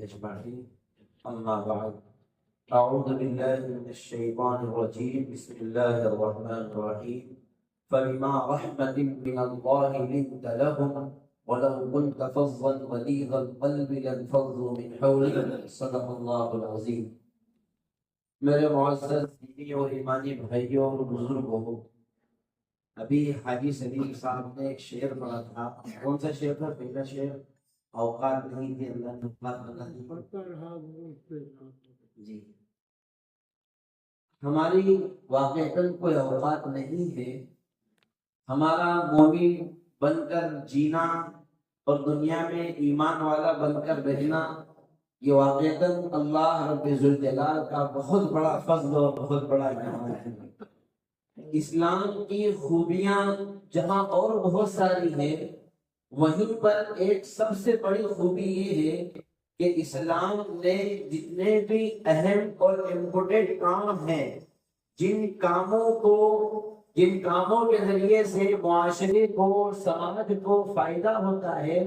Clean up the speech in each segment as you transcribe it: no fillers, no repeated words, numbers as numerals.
أجمعين. أما بعد، أعوذ بالله من الشيطان الرجيم. بسم الله الرحمن الرحيم. فبما رحمة من الله لنت لهم ولو كنت فظا غليظ القلب لانفضوا من حولك. صدق الله العظيم. میرے معزز دینی اور ایمانی بھائیوں اور بزرگوں، ابھی حاجی صدیق صاحب نے ایک شعر پڑھا تھا. کون سا شعر تھا؟ پہلا شعر، اوقات نہیں تھے اللہ نے اوقات بنا دی. جی، ہماری واقعتاً کوئی اوقات نہیں ہے. ہمارا مومن بن کر جینا اور دنیا میں ایمان والا بن کر رہنا، یہ واقعتاً اللہ رب ذوالجلال کا بہت بڑا فضل اور بہت بڑا انعام ہے. اسلام کی خوبیاں جہاں اور بہت ساری ہیں، وہیں پر ایک سب سے بڑی خوبی یہ ہے کہ اسلام نے جتنے بھی اہم اور امپورٹنٹ کام ہیں، جن کاموں کے ذریعے سے معاشرے کو، سماج کو فائدہ ہوتا ہے،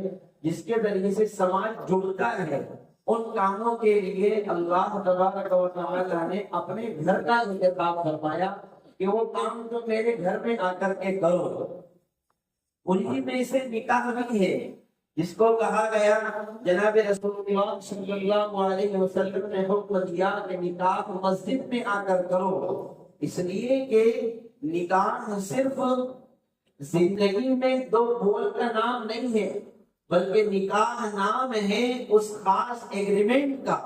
جس کے ذریعے سے سماج جڑتا ہے، ان کاموں کے لیے اللہ تبارک و تعالی نے اپنے گھر کا انتخاب فرمایا کہ وہ کام جو میرے گھر میں آ کر کے کرو. انہی میں سے نکاح بھی ہے، جس کو کہا گیا، جناب رسول اللہ صلی اللہ علیہ وسلم نے حکم دیا کہ نکاح مسجد میں آ کر کرو، اس لیے کہ نکاح صرف زندگی میں دو بول کا نام نہیں ہے، بلکہ نکاح نام ہے اس خاص ایگریمنٹ کا،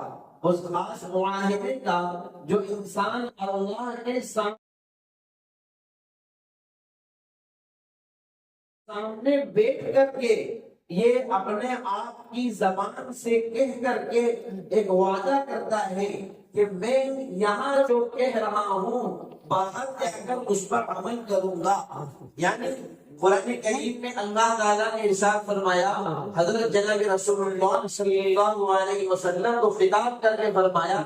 اس خاص معاہدے کا جو انسان اللہ کے سامنے بیٹھ کر کے یہ اپنے آپ کی زبان سے کہہ کر کے ایک وعدہ کرتا ہے کہ میں یہاں جو کہہ رہا ہوں باہر جا کر اس پر عمل کروں گا. یعنی قرآن کریم میں اللہ تعالیٰ نے ارشاد فرمایا، حضرت جناب رسول اللہ صلی اللہ علیہ وسلم کو خطاب کر کے فرمایا،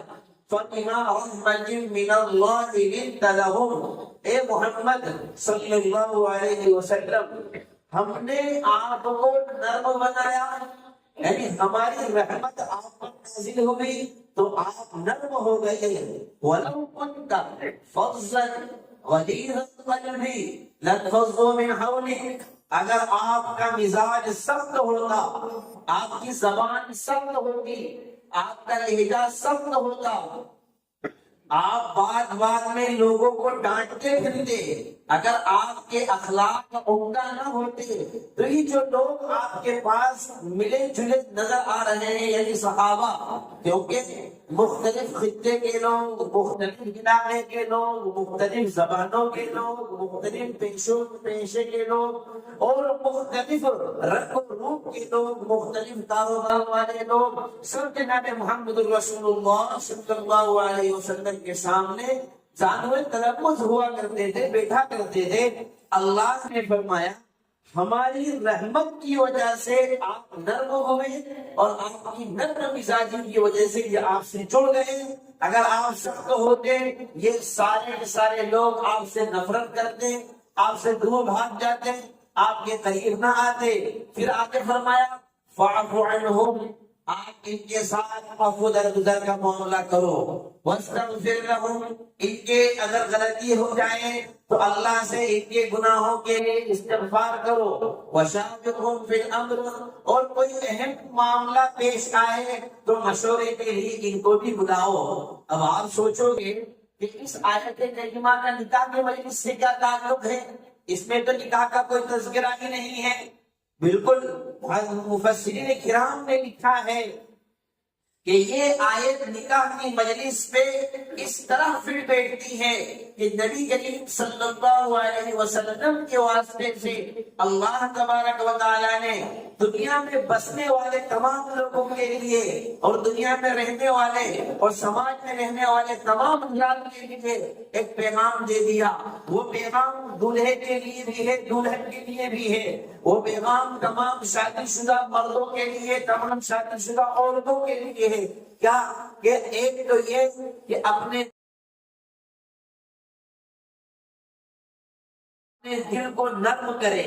فَبِمَا رَحْمَةٍ مِّنَ اللَّهِ لِنتَ لَهُمْ. اے محمد صلی اللہ علیہ وسلم، ہم نے آپ کو نرم بنایا، یعنی ہماری رحمت آپ پر نازل ہو گئی تو آپ نرم ہو گئے. وَلَوْ كُنْتَ فَظًّا غَلِيظَ الْقَلْبِ لَانفَضُّوا مِنْ حَوْلِكَ. اگر آپ کا مزاج سخت ہوتا، آپ کی زبان سخت ہوگی، آپ کا لہجہ سخت ہوتا، آپ بات میں لوگوں کو ڈانٹتے پھرتے، اگر آپ کے اخلاق عمدہ نہ ہوتے تو یہ جو لوگ آپ کے پاس ملے جلے نظر آ رہے ہیں، یعنی صحابہ، کیونکہ مختلف خطے کے لوگ، مختلف علاقے کے لوگ، مختلف زبانوں کے لوگ، مختلف پیشے کے لوگ اور مختلف رنگ و روپ کے لوگ، مختلف کاروبار والے لوگ، سب جناب محمد رسول اللہ صلی اللہ علیہ وسلم کے سامنے جانور تلفظ ہوا کرتے تھے، بیٹھا کرتے تھے. اللہ نے فرمایا ہماری رحمت کی وجہ سے آپ نرم ہوئے اور آپ کی نرم مزاجی کی وجہ سے یہ آپ سے جڑ گئے. اگر آپ سخت ہوتے، یہ سارے کے سارے لوگ آپ سے نفرت کرتے، آپ سے دور بھاگ جاتے، آپ کے قریب نہ آتے. پھر آگے فرمایا فاعف عنہم، آپ ان کے ساتھ عفو درگزر کا معاملہ کرو. واستغفر لہم، ان کے اگر غلطی ہو جائے تو اللہ سے ان کے گناہوں کے لیے استغفار کرو. وشاورہم فی الامر، اور کوئی اہم معاملہ پیش آئے تو مشورے کے لیے ان کو بھی بلاؤ. اب آپ سوچو گے کہ اس آیت کریمہ کا نکاح کے مجلس سے کیا تعلق ہے؟ اس میں تو نکاح کا کوئی تذکرہ ہی نہیں ہے. بالکل مفسرین کرام نے لکھا ہے کہ یہ آیت نکاح کی مجلس پہ اس طرح پھر بیٹھتی ہے کہ نبی کریم صلی اللہ علیہ وسلم کے واسطے سے اللہ تبارک و تعالیٰ نے دنیا میں بسنے والے تمام لوگوں کے لیے اور دنیا میں رہنے والے اور سماج میں رہنے والے تمام افراد کے لیے ایک پیغام دے دیا. وہ پیغام دولہے کے لیے بھی ہے، دلہن کے لیے بھی ہے. وہ پیغام تمام شادی شدہ مردوں کے لیے، تمام شادی شدہ عورتوں کے لیے ہے. کیا کہ ایک تو یہ کہ اپنے دل کو نرم کرے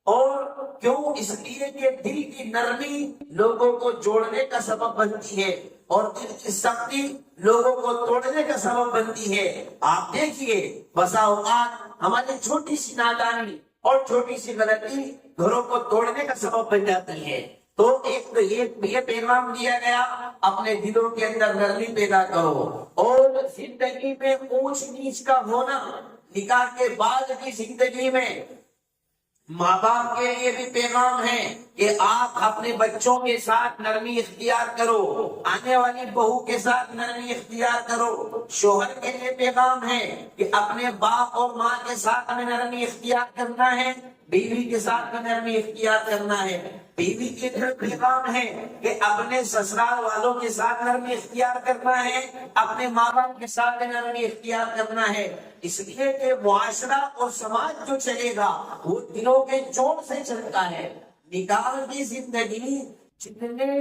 اور کیوں؟ اس لیے کہ دل کی نرمی لوگوں کو جوڑنے کا سبب بنتی ہے اور دل کی سختی لوگوں کو توڑنے کا سبب بنتی ہے۔ آپ دیکھیے بسا اوقات ہماری چھوٹی سی نادانی اور چھوٹی سی غلطی گھروں کو توڑنے کا سبب بن جاتی ہے۔ تو ایک تو یہ پیغام دیا گیا، اپنے دلوں کے اندر نرمی پیدا کرو، اور زندگی میں اونچ نیچ کا ہونا، نکاح کے بعد کی زندگی میں ماں باپ کے لیے بھی پیغام ہے کہ آپ اپنے بچوں کے ساتھ نرمی اختیار کرو، آنے والی بہو کے ساتھ نرمی اختیار کرو۔ شوہر کے لیے پیغام ہے کہ اپنے باپ اور ماں کے ساتھ ہمیں نرمی اختیار کرنا ہے، بیوی کے ساتھ میں نرمی اختیار کرنا ہے۔ بیوی کے لیے پیغام ہے کہ اپنے سسرال والوں کے ساتھ نرمی اختیار کرنا ہے، اپنے ماں باپ کے ساتھ نرمی اختیار کرنا ہے۔ اس لیے کہ معاشرہ اور سماج جو چلے گا وہ دلوں کے جوڑ سے چلتا ہے۔ نکاح کی زندگی جتنے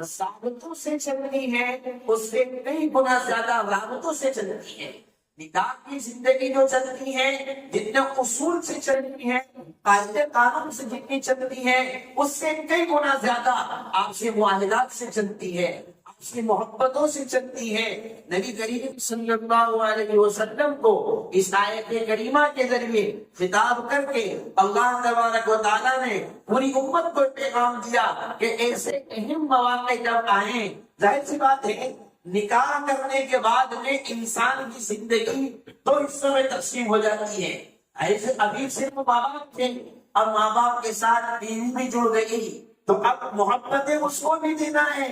ثابتوں سے چلتی ہے اس سے کئی گنا زیادہ رابطوں سے چلتی ہے۔ نکاح کی زندگی جو چلتی ہے جتنے اصول سے چلتی ہے، قاعدے قانون سے جتنی چلتی ہے، اس سے کئی گنا زیادہ آپ سے معاہدات سے چلتی ہے، آپ سے محبتوں سے چلتی ہے۔ نبی کریم صلی اللہ علیہ وسلم کو اس آیت کریمہ کے ذریعے خطاب کر کے اللہ تبارک و تعالیٰ نے پوری امت کو پیغام دیا کہ ایسے اہم مواقع جب آئیں، ظاہر سی بات ہے نکاح کرنے کے بعد میں انسان کی زندگی دو حصوں میں تقسیم ہو جاتی ہے۔ ایسے ابھی صرف ماں باپ تھے، اب ماں باپ کے ساتھ بیوی بھی جڑ گئی، تو اب محبتیں اس کو بھی دینا ہے۔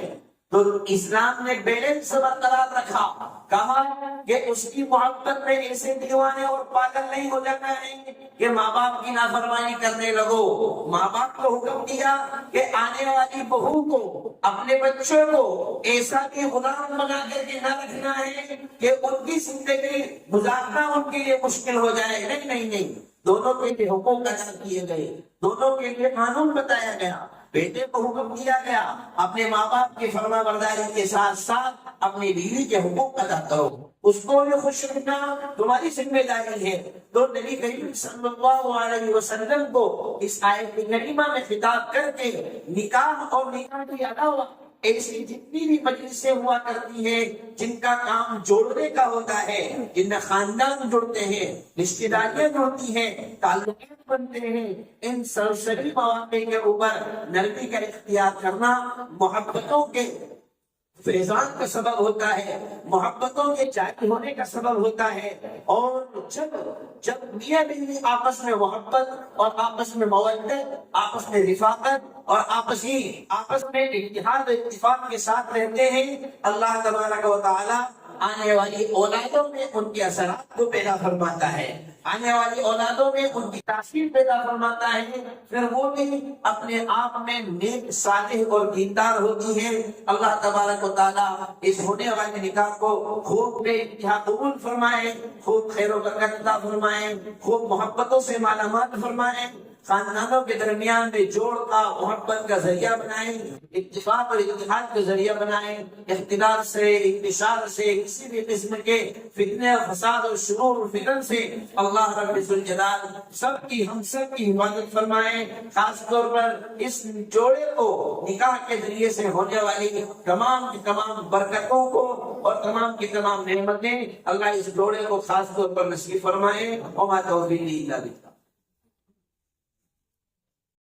تو اسلام نے بیلنس برقرار رکھا، کہا کہ اس کی محبت میں ایسے دیوانے اور پاگل نہیں ہو جانا ہے کہ ماں باپ کی نافرمانی کرنے لگو۔ ماں باپ کو حکم دیا کہ آنے والی بہو کو، اپنے بچوں کو ایسا کہ غلام بنا کر کے نہ رکھنا ہے کہ ان کی زندگی گزارنا ان کے لیے مشکل ہو جائے۔ نہیں، دونوں کے لیے حقوق ادا کیے گئے، دونوں کے لیے قانون بتایا گیا۔ بیٹے کو حکم دیا گیا اپنے ماں باپ کی فرما برداری کے ساتھ ساتھ اپنی بیوی کے حقوق ادا کرو، اس کو بھی خوش رکھنا تمہاری ذمہ داری ہے۔ تو نبی کریم صلی اللہ علیہ وسلم کو اس آیت کریمہ میں خطاب کر کے نکاح اور نکاح کے علاوہ ایسی جتنی بھی مجلسیں ہوا کرتی ہیں جن کا کام جوڑنے کا ہوتا ہے، جن میں خاندان جڑتے ہیں، رشتہ داریاں جڑتی ہیں، تعلقات بنتے ہیں، ان سرسری مواقع کے اوپر نرمی کا اختیار کرنا محبتوں کے فیضان کا سبب ہوتا ہے، محبتوں کے جاری ہونے کا سبب ہوتا ہے۔ اور جب میاں بیوی آپس میں محبت اور آپس میں مودت، آپس میں رفاقت اور آپس میں اتحاد و اتفاق کے ساتھ رہتے ہیں، اللہ تبارک و تعالی آنے والی اولادوں میں ان کے اثرات کو پیدا فرماتا ہے، آنے والی اولادوں میں ان کی تاثیر پیدا فرماتا ہے، پھر وہ بھی اپنے آپ میں نیک صالح اور دیندار ہوتی ہے۔ اللہ تبارک و تعالیٰ اس ہونے والے نکاح کو خوب بے انتہا قبول فرمائے، خوب خیر و برکت عطا فرمائے، خوب محبتوں سے مالا مال فرمائے، خاندانوں کے درمیان میں جوڑ کا، محبت کا ذریعہ بنائیں، اتفاق اور اتحاد کا ذریعہ بنائیں، اختلاف سے، انتشار سے، کسی بھی قسم کے فتنے اور فساد اور شرور اور فتن سے اللہ رب الجلال سب کی ہم سب کی حفاظت فرمائیں۔ خاص طور پر اس جوڑے کو نکاح کے ذریعے سے ہونے والی تمام کی تمام برکتوں کو اور تمام کی تمام نعمتیں اللہ اس جوڑے کو خاص طور پر نصیب فرمائیں۔ وما توفیقی الا باللہ۔